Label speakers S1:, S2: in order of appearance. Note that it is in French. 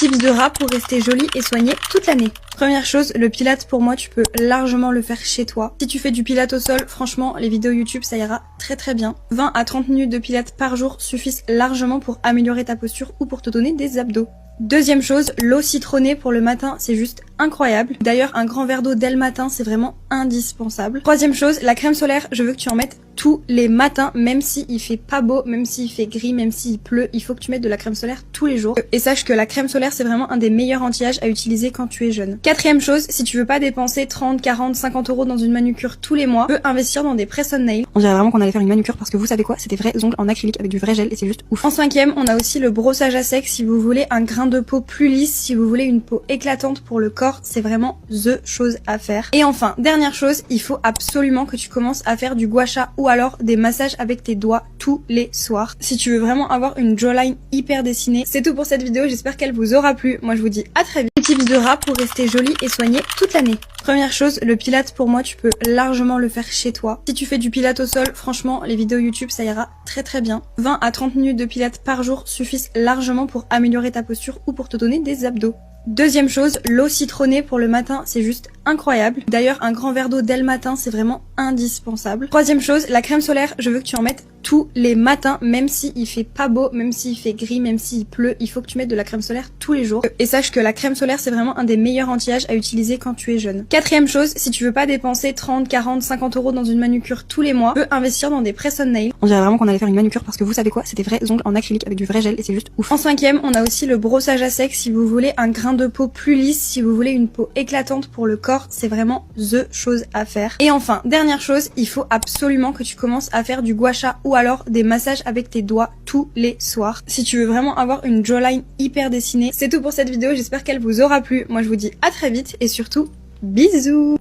S1: Tips de rat pour rester jolie et soignée toute l'année. Première chose, le Pilates pour moi tu peux largement le faire chez toi. Si tu fais du Pilates au sol, franchement les vidéos YouTube ça ira très bien. 20 à 30 minutes de Pilates par jour suffisent largement pour améliorer ta posture ou pour te donner des abdos. Deuxième chose, l'eau citronnée pour le matin, c'est juste incroyable. D'ailleurs, un grand verre d'eau dès le matin, c'est vraiment indispensable. Troisième chose, la crème solaire, je veux que tu en mettes tous les matins, même si il fait pas beau, même s'il fait gris, même s'il pleut, il faut que tu mettes de la crème solaire tous les jours. Et sache que la crème solaire, c'est vraiment un des meilleurs anti-âge à utiliser quand tu es jeune. Quatrième chose, si tu veux pas dépenser 30, 40, 50 euros dans une manucure tous les mois, tu peux investir dans des press-on nails. On dirait vraiment qu'on allait faire une manucure parce que vous savez quoi, c'est des vrais ongles en acrylique avec du vrai gel et c'est juste ouf. En cinquième, on a aussi le brossage à sec si vous voulez un grain de peau plus lisse, si vous voulez une peau éclatante pour le corps, c'est vraiment the chose à faire. Et enfin, dernière chose, il faut absolument que tu commences à faire du gua sha ou alors des massages avec tes doigts tous les soirs. Si tu veux vraiment avoir une jawline hyper dessinée. C'est tout pour cette vidéo, j'espère qu'elle vous aura plu. Moi je vous dis à très vite. Tips de rat pour rester jolie et soignée toute l'année. Première chose, le Pilates pour moi tu peux largement le faire chez toi. Si tu fais du Pilates au sol, franchement les vidéos YouTube ça ira très bien. 20 à 30 minutes de Pilates par jour suffisent largement pour améliorer ta posture ou pour te donner des abdos. Deuxième chose, l'eau citronnée pour le matin, c'est juste incroyable. D'ailleurs, un grand verre d'eau dès le matin, c'est vraiment indispensable. Troisième chose, la crème solaire, je veux que tu en mettes tous les matins, même s'il fait pas beau, même s'il fait gris, même s'il pleut, il faut que tu mettes de la crème solaire tous les jours. Et sache que la crème solaire, c'est vraiment un des meilleurs anti-âge à utiliser quand tu es jeune. Quatrième chose, si tu veux pas dépenser 30, 40, 50 euros dans une manucure tous les mois, tu peux investir dans des press-on nails. On dirait vraiment qu'on allait faire une manucure parce que vous savez quoi, c'est des vrais ongles en acrylique avec du vrai gel et c'est juste ouf. En cinquième, on a aussi le brossage à sec si vous voulez un grain de peau plus lisse, si vous voulez une peau éclatante pour le corps, c'est vraiment the chose à faire. Et enfin, dernière chose, il faut absolument que tu commences à faire du gua sha ou alors des massages avec tes doigts tous les soirs. Si tu veux vraiment avoir une jawline hyper dessinée. C'est tout pour cette vidéo, j'espère qu'elle vous aura plu. Moi je vous dis à très vite et surtout, bisous.